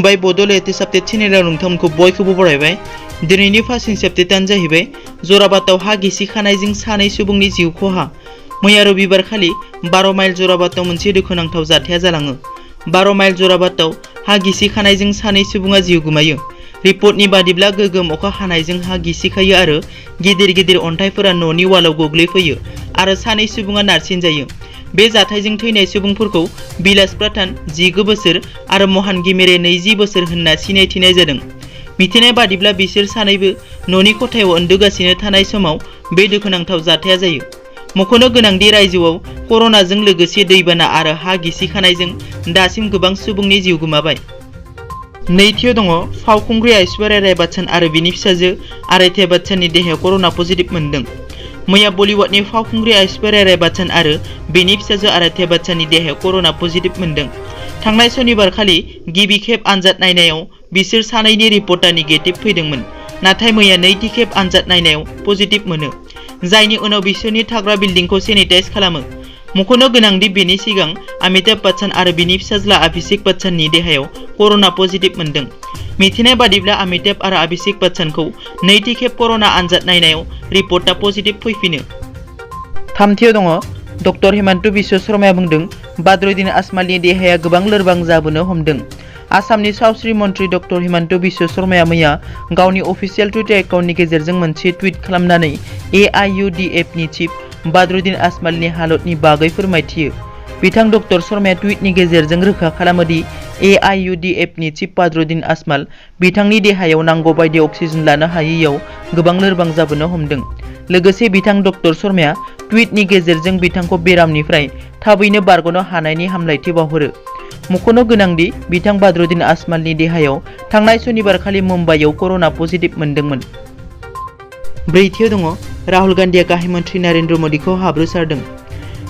खुलुमबाय बड' latest update चेनेलाव नोंथांमोनखौ बयखौबो बरायबाय। दिनैनि फार्स्ट आपडेटआनो जाहैबाय जराबाताव हा गिसि खानायजों सानै सुबुंनि जिउ खहा। मैया रबिबारखालि 12 माइल जराबाताव मोनसे दुखुनांथाव जाथाया जालाङो। 12 माइल जराबाताव हा गिसि खानायजों सानै सुबुङा जिउ गोमायो। रिपर्टनि बादिब्ला गोगोम अखा हानायजों हा गिसिखायो आरो गिदिर गिदिर अन्थाइफोरा न'नि वालाव गोग्लैफैयो आरो सानै सुबुङा नारसिनजायो। बे जाथायजों थैनाय सुबुंफोरखौ बिलास प्रधान 19 बोसोर आरो महन गिमेरे 20 बोसोर होनना सिनायथिनाय जादों। मिथिनाय बादिब्ला बिसोर सानैबो न'नि खथायाव उन्दुगासिनो थानाय समाव बे दुखुनांथाव जाथाया जायो। मख'नो गोनांदि रायजोआव कर'नाजों लोगोसे दैबाना आरो हा गिसिखानायजों दासिम गोबां सुबुंनि जिउ गोमाबाय। नैथियाव दङ फावखुंग्रि ऐश्वर्या राय बच्चन आरो बिनि फिसाजो आराध्या बच्चननि देहायाव कर'ना पजिटिभ मोनदों। मैया बलिउडनि फावखुंग्रि ऐश्वर्या राय बच्चन आरो बिनि फिसाजो आराध्या बच्चननि देहायाव कर'ना पजिटिभ मोनदों। थांनाय सनिबारखालि गिबि खेब आनजाद नायनायाव बिसोर सानैनि रिपर्टआ नेगेटिभ फैदोंमोन, नाथाय मैया नैथि खेब आनजाद नायनायाव पजिटिभ मोनो, जायनि उनाव बिसोरनि थाग्रा बिल्डिंखौ सेनिटाइज खालामो। मख'नो गोनांदि बेनि सिगां अमिताभ बच्चन आरो बिनि फिसाज्ला अभिषेक बच्चननि देहायाव कर'ना पजिटिभ मोनदों। मिथिनाय बादिब्ला अमिताभ आरो अभिषेक बच्चनखौ नैथि खेब कर'ना आनजाद नायनायाव रिपर्टआ पजिटिभ फैफिनो। थामथियाव दङ डक्टर हिमन्त बिश्व शर्माया बुंदों बद्रुद्दीन आजमालनि देहाया गोबां लोरबां जाबोनो हमदों। आसामनि सावस्रि मन्थ्रि डक्टर हिमन्त बिश्व शर्माया मैया गावनि अफिसियेल टुइटार एकाउन्टनि गेजेरजों मोनसे टुइट खालामनानै AIUDFनि चिफ बद्रुद्दीन आजमालनि हालतनि बागै फोरमायथियो। बिथां डक्टर शर्माया टुइटनि गेजेरजों रोखा खालामोदि AIUDFनि चिफ बद्रुद्दीन आजमाल बिथांनि देहायाव नांगौ बायदि अक्सिजेन लानो हायैयाव गोबां लोरबां जाबोनो हमदों। लोगोसे बिथां डक्टर शर्माया टुइटनि गेजेरजों बिथांखौ बेरामनिफ्राय थाबैनो बारग'नो हानायनि हामलायथि बावहरो। मख'नो गोनांदि बिथां बद्रुद्दीन आजमालनि देहायाव थांनाय सनिबारखालि मुम्बाइआव कर'ना पजिटिभ मोनदोंमोन। ब्रैथियाव दङ राहुल गान्धीया गाहाय मन्थ्रि नरेन्द्र मोदीखौ हाब्रुसारदों।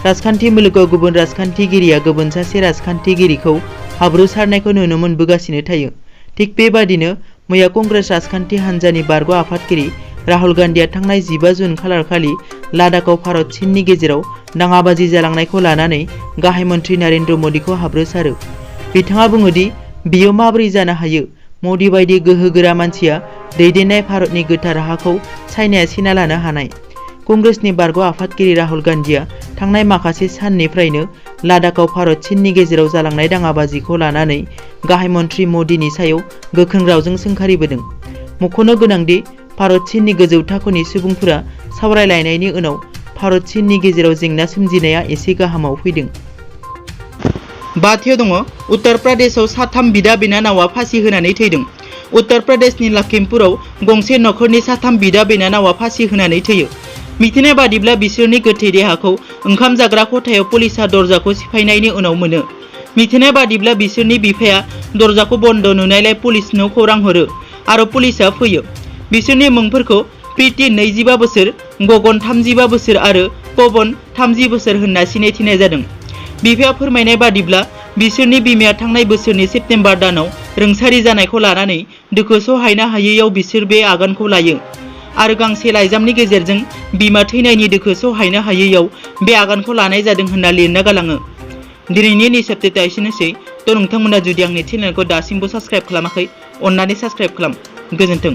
राजखान्थि मुलुगाव गुबुन राजखान्थिगिरिया गुबुन सासे राजखान्थिगिरिखौ हाब्रुसारनायखौ नुनो मोनबोगासिनो थायो। थिग बेबादिनो मैया कंग्रेस राजखान्थि हान्जानि बारग' आफादगिरि राहुल गान्धीया थांनाय 15 जुन खालारखालि लादाखआव भारत चीननि गेजेराव दाङाबाजि जालांनायखौ लानानै गाहाय मन्थ्रि नरेन्द्र मोदीखौ हाब्रुसारो। बिथाङा बुङोदि बियो माबोरै जानो हायो, मोदी बायदि गोहोगोरा मानसिया दैदेननाय भारतनि गोथार हाखौ चाइनाया सेना लानो हानाय। कंग्रेसनि बारग' आफादगिरि राहुल गान्धीया थांनाय माखासे साननिफ्रायनो लादाखआव भारत चीननि गेजेराव जालांनाय दाङाबाजिखौ लानानै गाहाय मन्थ्रि मोदीनि सायाव गोख्रों रावजों सोंखारिबोदों। मख'नो गोनांदि भारत चीननि गोजौ थाखोनि सुबुंफोरा सावरायलायनायनि उनाव भारत चीननि गेजेराव जेंना सोमजिनाया एसे गाहामाव फैदों। बाथियाव दङ उत्तर प्रदेशआव साथाम बिदा बिनानावा फासि होनानै थैदों। उत्तर प्रदेशनि लखीमपुराव गंसे नखरनि साथाम बिदा बिनानावा फासि होनानै थैयो। मिथिनाय बादिब्ला बिसोरनि गोथै देहाखौ ओंखाम जाग्रा खथायाव पुलिसआ दरजाखौ सिफायनायनि उनाव मोनो। मिथिनाय बादिब्ला बिसोरनि बिफाया दरजाखौ बन्द नुनायलाय पुलिसनो खौरां हरो आरो पुलिसआ फैयो। बिसोरनि मुंफोरखौ प्रीति 25 बोसोर, गगन 35 बोसोर आरो पवन 30 बोसोर होनना सिनायथिनाय जादों। बिफाया फोरमायनाय बादिब्ला बिसोरनि बिमाया थांनाय बोसोरनि सेप्तेम्बर दानाव रुंसारि जानायखौ लानानै दुखु सहायनो हायैयाव बिसोर बे आगानखौ लायो आरो गांसे लाइजामनि गेजेरजों बिमा थैनायनि दुखु सहायनो हायैयाव बे आगानखौ लानाय जादों होनना लिरना गालाङो। दिनैनि निउस आपडेटआ एसेनोसै। नोंथांमोना जुदि आंनि चेनेलखौ दासिमबो साबस्क्राइब खालामाखै, अन्नानै साबस्क्राइब खालाम। गोजोन्थों।